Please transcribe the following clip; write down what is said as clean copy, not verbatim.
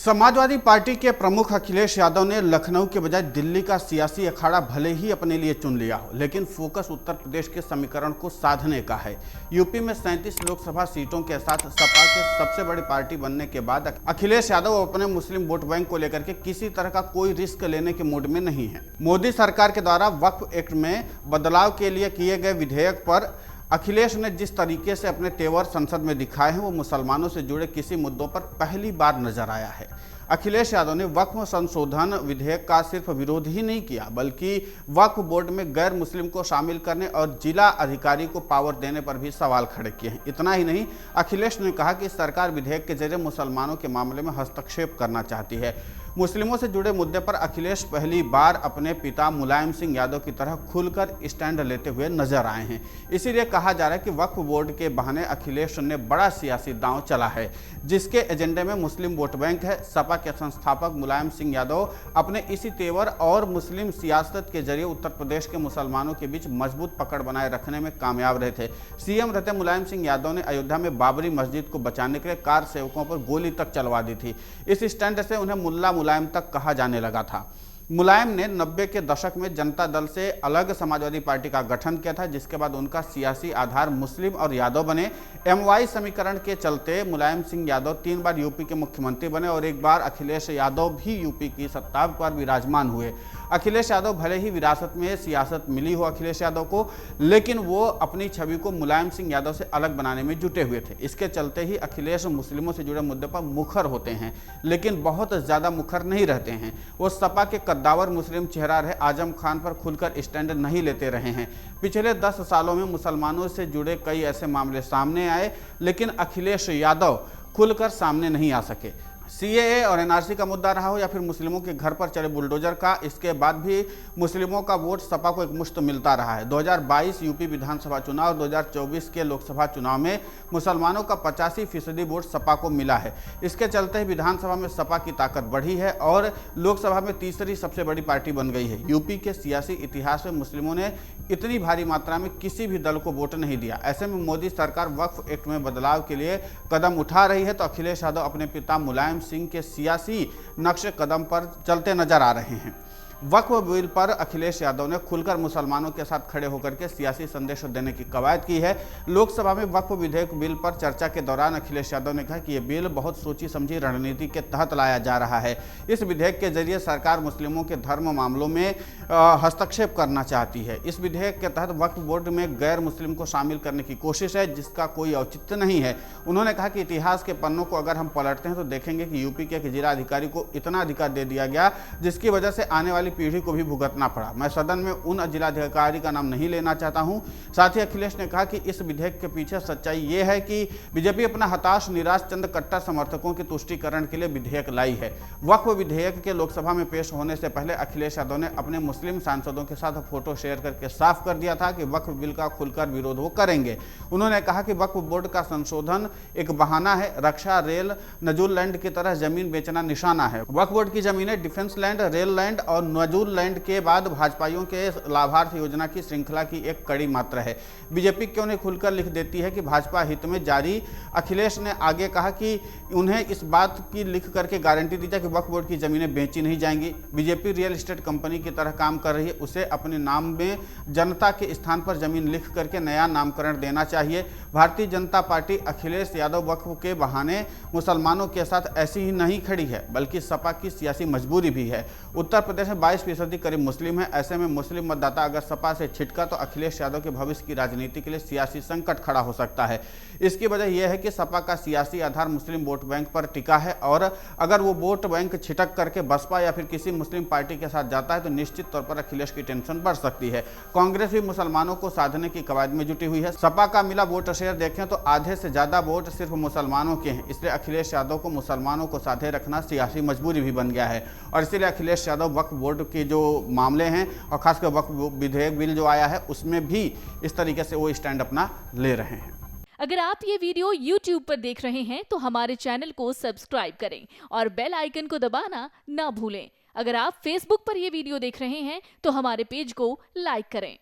Samajwadi party के प्रमुख अखिलेश यादव ने लखनऊ के बजाय दिल्ली का सियासी अखाड़ा भले ही अपने लिए चुन लिया हो, लेकिन फोकस उत्तर प्रदेश के समीकरण को साधने का है। यूपी में 37 लोकसभा सीटों के साथ सपा के सबसे बड़ी पार्टी बनने के बाद अखिलेश यादव अपने मुस्लिम वोट बैंक को लेकर के किसी तरह का कोई रिस्क लेने के मूड में नहीं है। मोदी सरकार के द्वारा वक्फ एक्ट में बदलाव के लिए किए गए विधेयक पर अखिलेश ने जिस तरीके से अपने तेवर संसद में दिखाए हैं, वो मुसलमानों से जुड़े किसी मुद्दों पर पहली बार नजर आया है। अखिलेश यादव ने वक्फ संशोधन विधेयक का सिर्फ विरोध ही नहीं किया, बल्कि वक्फ बोर्ड में गैर मुस्लिम को शामिल करने और जिला अधिकारी को पावर देने पर भी सवाल खड़े किए हैं। इतना ही नहीं, अखिलेश ने कहा कि सरकार विधेयक के जरिए मुसलमानों के मामले में हस्तक्षेप करना चाहती है। मुस्लिमों से जुड़े मुद्दे पर अखिलेश पहली बार अपने पिता मुलायम सिंह यादव की तरह खुलकर स्टैंड लेते हुए नजर आए हैं। इसीलिए कहा जा रहा है कि वक्फ बोर्ड के बहाने अखिलेश ने बड़ा सियासी दांव चला है, जिसके एजेंडे में मुस्लिम वोट बैंक है। सपा के संस्थापक मुलायम सिंह यादव अपने इसी तेवर और मुस्लिम सियासत के जरिए उत्तर प्रदेश के मुसलमानों के बीच मजबूत पकड़ बनाए रखने में कामयाब रहे थे। सीएम रहते मुलायम सिंह यादव ने अयोध्या में बाबरी मस्जिद को बचाने के लिए कार सेवकों पर गोली तक चलवा दी थी। इस स्टैंड से उन्हें मुल्ला मुलायम तक कहा जाने लगा था। मुलायम ने 90 के दशक में जनता दल से अलग समाजवादी पार्टी का गठन किया था, जिसके बाद उनका सियासी आधार मुस्लिम और यादव बने। एमवाई समीकरण के चलते मुलायम सिंह यादव 3 बार यूपी के मुख्यमंत्री बने और एक बार अखिलेश यादव भी यूपी की सत्ता पर विराजमान हुए। अखिलेश यादव भले ही विरासत में सियासत मिली हो अखिलेश यादव को, लेकिन वो अपनी छवि को मुलायम सिंह यादव से अलग बनाने में जुटे हुए थे। इसके चलते ही अखिलेश मुस्लिमों से जुड़े मुद्दे पर मुखर होते हैं, लेकिन बहुत ज़्यादा मुखर नहीं रहते हैं। वो सपा के कद्दावर मुस्लिम चेहरा रहे आजम खान पर खुलकर स्टैंड नहीं लेते रहे हैं। पिछले 10 सालों में मुसलमानों से जुड़े कई ऐसे मामले सामने आए, लेकिन अखिलेश यादव खुलकर सामने नहीं आ सके। सीएए और एनआरसी का मुद्दा रहा हो या फिर मुस्लिमों के घर पर चले बुलडोजर का, इसके बाद भी मुस्लिमों का वोट सपा को एक मुश्त मिलता रहा है। 2022 यूपी विधानसभा चुनाव और 2024 के लोकसभा चुनाव में मुसलमानों का 85% वोट सपा को मिला है। इसके चलते ही विधानसभा में सपा की ताकत बढ़ी है और लोकसभा में तीसरी सबसे बड़ी पार्टी बन गई है। यूपी के सियासी इतिहास में मुस्लिमों ने इतनी भारी मात्रा में किसी भी दल को वोट नहीं दिया। ऐसे में मोदी सरकार वक्फ एक्ट में बदलाव के लिए कदम उठा रही है, तो अखिलेश यादव अपने पिता मुलायम सिंह के सियासी नक्शे कदम पर चलते नजर आ रहे हैं। वक्फ बिल पर अखिलेश यादव ने खुलकर मुसलमानों के साथ खड़े होकर के सियासी संदेश देने की कवायद की है। लोकसभा में वक्फ विधेयक बिल पर चर्चा के दौरान अखिलेश यादव ने कहा कि यह बिल बहुत सोची समझी रणनीति के तहत लाया जा रहा है। इस विधेयक के जरिए सरकार मुस्लिमों के धर्म मामलों में हस्तक्षेप करना चाहती है। इस विधेयक के तहत वक्फ बोर्ड में गैर मुस्लिम को शामिल करने की कोशिश है, जिसका कोई औचित्य नहीं है। उन्होंने कहा कि इतिहास के पन्नों को अगर हम पलटते हैं तो देखेंगे कि यूपी के एक जिला अधिकारी को इतना अधिकार दे दिया गया, जिसकी वजह से आने वाली पीढ़ी को भी भुगतना पड़ा। मैं सदन में उन जिलाधिकारी का नाम नहीं लेना चाहता हूं। साथ ही अखिलेश ने कहा कि इस विधेयक के पीछे सच्चाई ये है कि बीजेपी अपना हताश निराश चंद कट्टर समर्थकों के तुष्टीकरण के लिए विधेयक लाई है। वक्फ विधेयक के लोकसभा में पेश होने से पहले अखिलेश यादव ने अपने मुस्लिम सांसदों के साथ फोटो शेयर करके साफ कर दिया था कि वक्फ बिल का खुलकर विरोध वो करेंगे। उन्होंने कहा कि वक्फ बोर्ड का संशोधन एक बहाना है। रक्षा, रेल, नजूल लैंड की तरह जमीन बेचना निशाना है। वक्फ बोर्ड की जमीनें डिफेंस लैंड, रेल लैंड और नजूल लैंड के बाद भाजपाइयों के लाभार्थ योजना की श्रृंखला की एक कड़ी मात्र है। बीजेपी क्यों नहीं खुलकर लिख देती है कि भाजपा हित में जारी। अखिलेश ने आगे कहा कि उन्हें इस बात की लिख करके गारंटी दी जाए कि वक्फ बोर्ड की जमीनें बेची नहीं जाएंगी। बीजेपी रियल एस्टेट कंपनी की तरह काम कर रही है, उसे अपने नाम में जनता के स्थान पर जमीन लिख करके नया नामकरण देना चाहिए। भारतीय जनता पार्टी अखिलेश यादव वक्फ के बहाने मुसलमानों के साथ ऐसी ही नहीं खड़ी है, बल्कि सपा की सियासी मजबूरी भी है। उत्तर प्रदेश में 22% करीब मुस्लिम है। ऐसे में मुस्लिम मतदाता अगर सपा से छिटका तो अखिलेश यादव के भविष्य की राजनीति के लिए सियासी संकट खड़ा हो सकता है। इसकी वजह यह है कि सपा का सियासी आधार मुस्लिम वोट बैंक पर टिका है और अगर वो वोट बैंक छिटक करके बसपा या फिर किसी मुस्लिम पार्टी के साथ जाता है तो निश्चित तौर पर अखिलेश की टेंशन बढ़ सकती है। कांग्रेस भी मुसलमानों को साधने की कवायद में जुटी हुई है। सपा का मिला वोट शेयर देखें तो आधे से ज्यादा वोट सिर्फ मुसलमानों के हैं। इसलिए अखिलेश यादव को मुसलमानों को साधे रखना सियासी मजबूरी भी बन गया है और इसीलिए अखिलेश यादव वक्फ बोर्ड के जो मामले हैं और खासकर वक्फ विधेयक बिल जो आया है उसमें भी इस तरीके से वो स्टैंड अपना ले रहे हैं। अगर आप ये वीडियो YouTube पर देख रहे हैं तो हमारे चैनल को सब्सक्राइब करें और बेल आइकन को दबाना ना भूलें। अगर आप Facebook पर ये वीडियो देख रहे हैं तो हमारे पेज को लाइक करें।